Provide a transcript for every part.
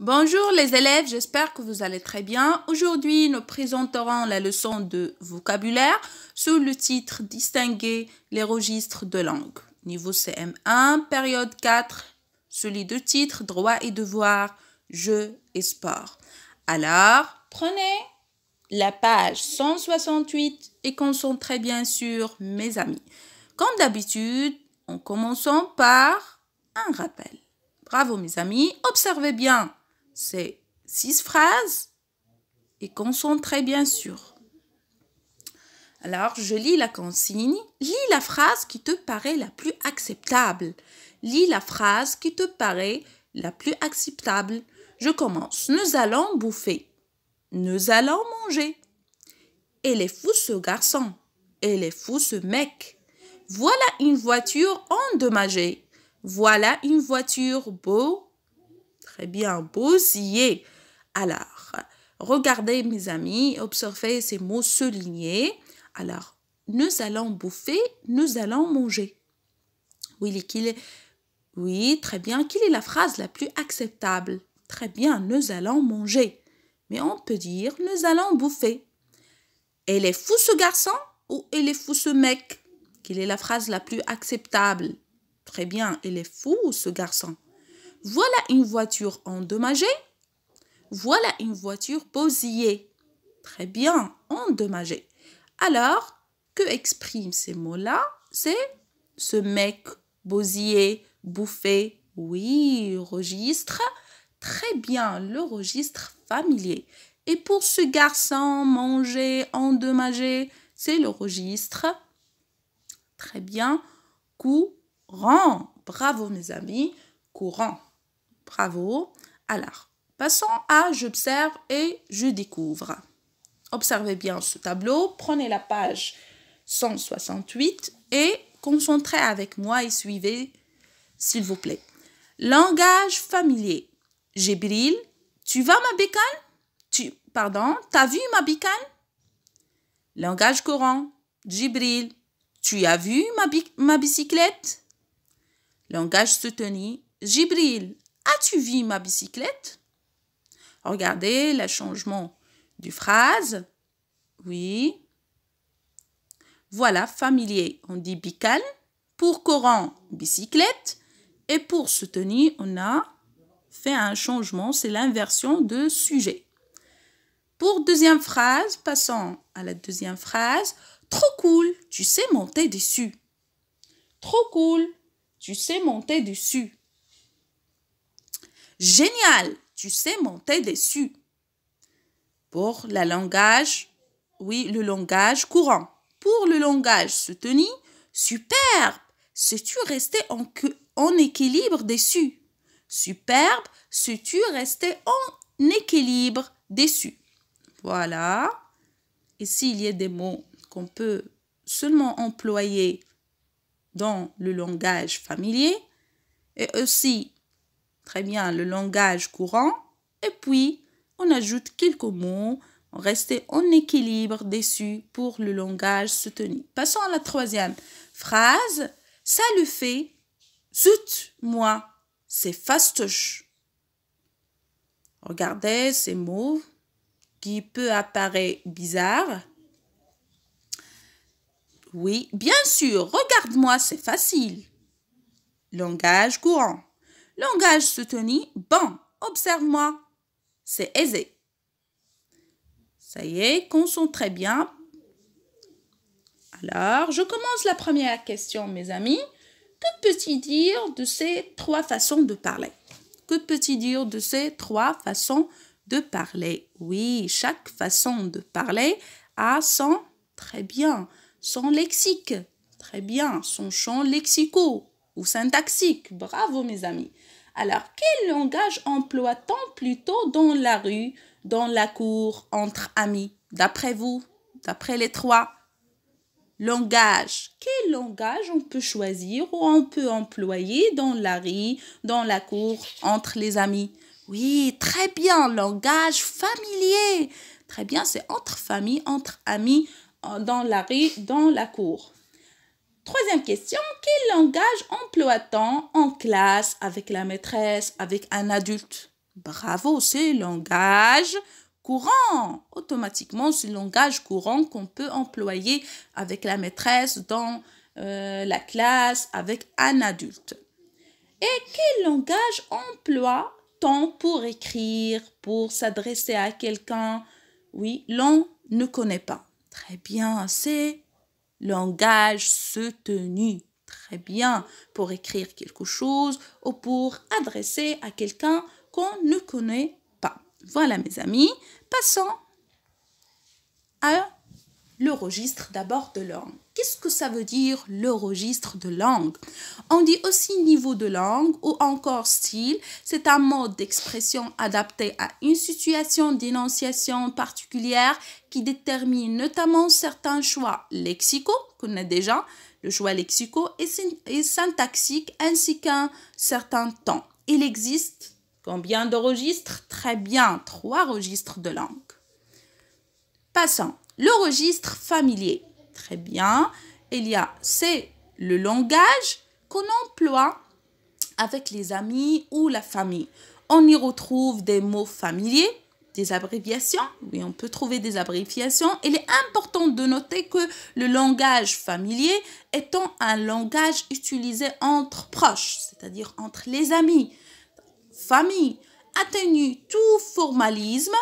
Bonjour les élèves, j'espère que vous allez très bien. Aujourd'hui, nous présenterons la leçon de vocabulaire sous le titre Distinguer les registres de langue. Niveau CM1, période 4, celui de titre Droits et devoirs, jeux et sport. Alors, prenez la page 168 et concentrez bien sûr mes amis. Comme d'habitude, en commençant par un rappel. Bravo mes amis, observez bien ces 6 phrases et concentrez bien sûr. Alors, je lis la consigne. Lis la phrase qui te paraît la plus acceptable. Lis la phrase qui te paraît la plus acceptable. Je commence. Nous allons bouffer. Nous allons manger. Elle est fou ce garçon. Elle est fou ce mec. Voilà une voiture endommagée. Voilà une voiture très bien, bousillée. Alors, regardez mes amis, observez ces mots soulignés. Alors, nous allons bouffer, nous allons manger. Oui, très bien. Quelle est la phrase la plus acceptable? Très bien, nous allons manger. Mais on peut dire, nous allons bouffer. Elle est fou ce garçon ou elle est fou ce mec? Quelle est la phrase la plus acceptable? Très bien, elle est fou ce garçon. Voilà une voiture endommagée. Voilà une voiture bousillée. Très bien, endommagée. Alors, que expriment ces mots-là? C'est ce mec, bousillé, bouffé. Oui, registre. Très bien, le registre familier. Et pour ce garçon, manger, endommagé, c'est le registre. Très bien, courant. Bravo mes amis, courant. Bravo. Alors, passons à j'observe et je découvre. Observez bien ce tableau. Prenez la page 168 et concentrez avec moi et suivez, s'il vous plaît. Langage familier. Jibril, tu vas ma bécane? T'as vu ma bécane? Langage courant. Jibril, tu as vu ma bicyclette? Langage soutenu. Jibril, as-tu vu ma bicyclette? Regardez le changement du phrase. Oui. Voilà, familier, on dit bicane. Pour courant, bicyclette. Et pour soutenu, on a fait un changement, c'est l'inversion de sujet. Pour deuxième phrase, passons à la deuxième phrase. Trop cool, tu sais monter dessus. Trop cool, tu sais monter dessus. Génial, tu sais monter dessus. Pour le langage, oui, le langage courant. Pour le langage soutenu, superbe, sais-tu rester en équilibre dessus? Superbe, sais-tu rester en équilibre dessus? Voilà. Ici, il y a des mots qu'on peut seulement employer dans le langage familier et aussi, très bien, le langage courant. Et puis, on ajoute quelques mots, rester en équilibre dessus pour le langage soutenu. Passons à la troisième phrase. Ça le fait, zut, moi, c'est fastoche. Regardez ces mots qui peut apparaître bizarres. Oui, bien sûr, regarde-moi, c'est facile. Langage courant. Langage soutenu, bon, observe-moi, c'est aisé. Ça y est, concentrez bien. Alors, je commence la première question, mes amis. Que peut-il dire de ces 3 façons de parler? Que peut-il dire de ces 3 façons de parler? Oui, chaque façon de parler a très bien, son lexique, très bien, son champ lexico ou syntaxique. Bravo mes amis. Alors, quel langage emploie-t-on plutôt dans la rue, dans la cour, entre amis? D'après vous, d'après les 3 langages, quel langage on peut choisir ou on peut employer dans la rue, dans la cour, entre les amis? Oui, très bien, langage familier. Très bien, c'est entre famille, entre amis, dans la rue, dans la cour. Troisième question, quel langage emploie-t-on en classe, avec la maîtresse, avec un adulte? Bravo, c'est langage courant. Automatiquement, c'est le langage courant qu'on peut employer avec la maîtresse dans la classe, avec un adulte. Et quel langage emploie-t-on pour écrire, pour s'adresser à quelqu'un? Oui, l'on ne connaît pas. Très bien, c'est langage soutenu. Très bien, pour écrire quelque chose ou pour adresser à quelqu'un qu'on ne connaît pas. Voilà mes amis, passons à le registre d'abord de langue. Qu'est-ce que ça veut dire le registre de langue? On dit aussi niveau de langue ou encore style. C'est un mode d'expression adapté à une situation d'énonciation particulière qui détermine notamment certains choix lexicaux, qu'on connaît déjà, le choix lexicaux et syntaxique ainsi qu'un certain temps. Il existe combien de registres? Très bien, 3 registres de langue. Passons. Le registre familier. Très bien. C'est le langage qu'on emploie avec les amis ou la famille. On y retrouve des mots familiers, des abréviations. Oui, on peut trouver des abréviations. Il est important de noter que le langage familier étant un langage utilisé entre proches, c'est-à-dire entre les amis, famille, atténue tout formalisme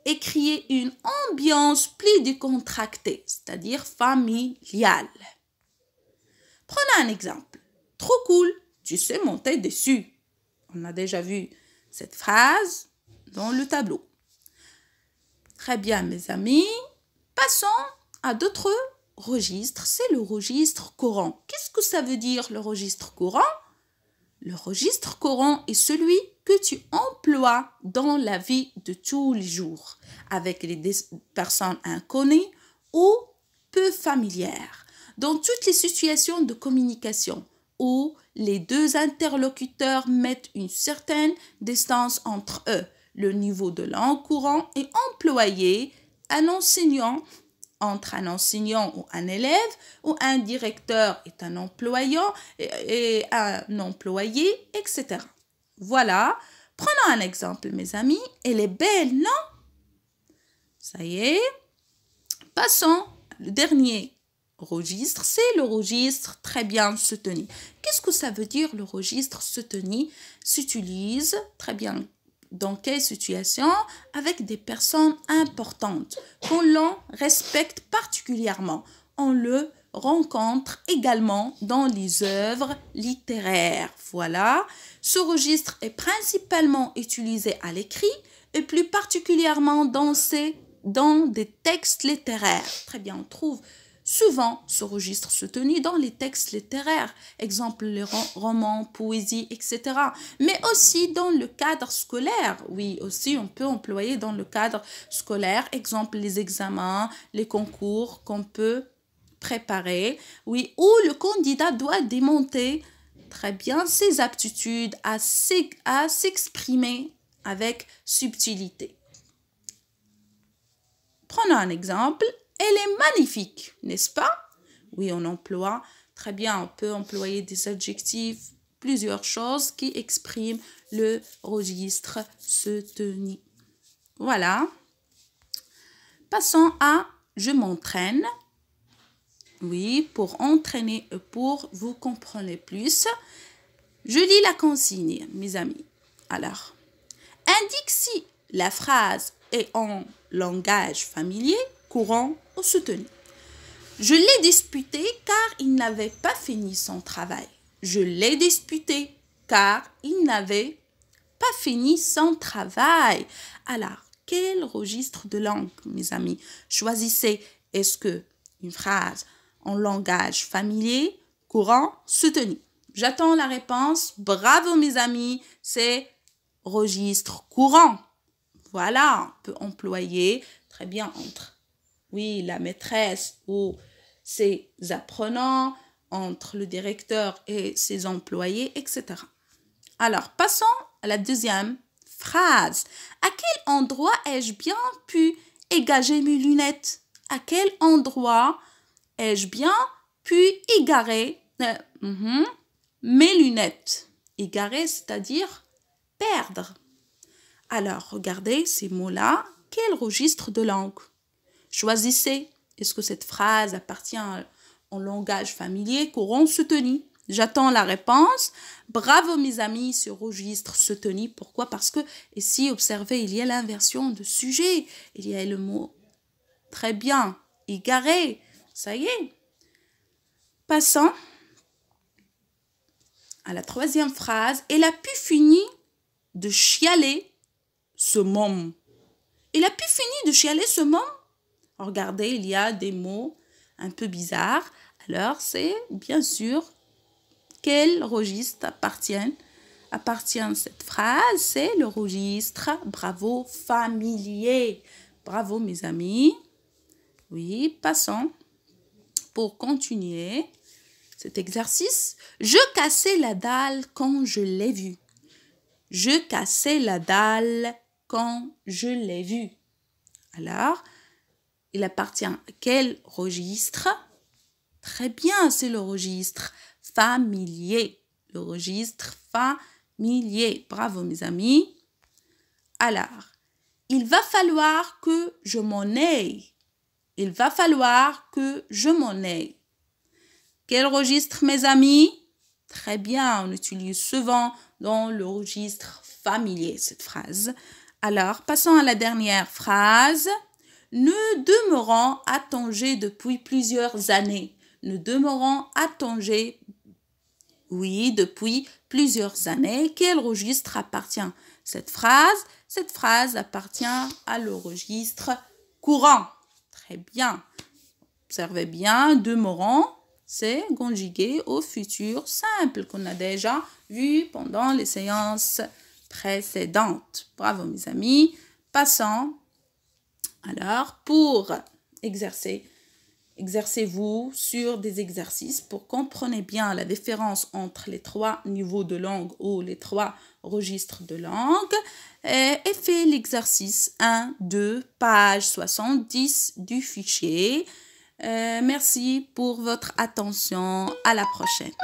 et créer une ambiance plus décontractée, c'est-à-dire familiale. Prenons un exemple. Trop cool, tu sais monter dessus. On a déjà vu cette phrase dans le tableau. Très bien, mes amis. Passons à d'autres registres. C'est le registre courant. Qu'est-ce que ça veut dire le registre courant? Le registre courant est celui que tu emploies dans la vie de tous les jours avec les personnes inconnues ou peu familières, dans toutes les situations de communication où les deux interlocuteurs mettent une certaine distance entre eux. Le niveau de langue courant est employé entre un enseignant ou un élève, ou un directeur est un employant et un employé, etc. Voilà. Prenons un exemple, mes amis. Elle est belle, non? Ça y est. Passons. Le dernier registre, c'est le registre très bien soutenu. Qu'est-ce que ça veut dire le registre soutenu? S'utilise très bien dans quelle situation? Avec des personnes importantes qu'on l'on respecte particulièrement. On le rencontre également dans les œuvres littéraires. Voilà. Ce registre est principalement utilisé à l'écrit et plus particulièrement dans des textes littéraires. Très bien, on trouve souvent ce registre soutenu dans les textes littéraires, exemple les romans, poésie, etc. Mais aussi dans le cadre scolaire. Oui, aussi on peut employer dans le cadre scolaire, exemple les examens, les concours qu'on peut préparer. Oui, où le candidat doit démonter très bien ses aptitudes à s'exprimer avec subtilité. Prenons un exemple. Elle est magnifique, n'est-ce pas? Oui, on emploie très bien. On peut employer des adjectifs, plusieurs choses qui expriment le registre soutenu. Voilà. Passons à « je m'entraîne ». Oui, pour entraîner et pour vous comprendre plus. Je lis la consigne, mes amis. Alors, indique si la phrase est en langage familier, courant ou soutenu. Je l'ai disputé car il n'avait pas fini son travail. Je l'ai disputé car il n'avait pas fini son travail. Alors, quel registre de langue, mes amis? Choisissez, est-ce que une phrase en langage familier, courant, soutenu? J'attends la réponse. Bravo, mes amis. C'est registre courant. Voilà, on peut employer très bien entre, oui, la maîtresse ou ses apprenants, entre le directeur et ses employés, etc. Alors, passons à la deuxième phrase. À quel endroit ai-je bien pu égarer mes lunettes? À quel endroit ai-je bien pu égarer mes lunettes? Égarer, c'est-à-dire perdre. Alors, regardez ces mots-là. Quel registre de langue? Choisissez. Est-ce que cette phrase appartient au langage familier, courant, soutenu? J'attends la réponse. Bravo mes amis, ce registre soutenu. Pourquoi? Parce que ici, observez, il y a l'inversion de sujet. Il y a le mot très bien, égaré. Ça y est. Passons à la troisième phrase. Elle a pu finir de chialer ce môme. Elle a pu finir de chialer ce môme. Regardez, il y a des mots un peu bizarres. Alors, c'est bien sûr quel registre appartient cette phrase? C'est le registre bravo familier. Bravo mes amis. Oui, passons pour continuer cet exercice. Je cassais la dalle quand je l'ai vu. Je cassais la dalle quand je l'ai vu. Alors, il appartient à quel registre? Très bien, c'est le registre familier. Le registre familier. Bravo mes amis. Alors, il va falloir que je m'en aille. Il va falloir que je m'en aille. Quel registre mes amis? Très bien, on utilise souvent dans le registre familier cette phrase. Alors, passons à la dernière phrase. Nous demeurons à Tanger depuis plusieurs années. Nous demeurons à Tanger, oui, depuis plusieurs années. Quel registre appartient cette phrase? Cette phrase appartient à le registre courant. Très bien. Observez bien, demeurons, c'est conjugué au futur simple qu'on a déjà vu pendant les séances précédentes. Bravo mes amis. Passons. Alors, pour exercez-vous sur des exercices pour comprendre bien la différence entre les 3 niveaux de langue ou les 3 registres de langue et faites l'exercice 1, 2, page 70 du fichier. Merci pour votre attention. À la prochaine.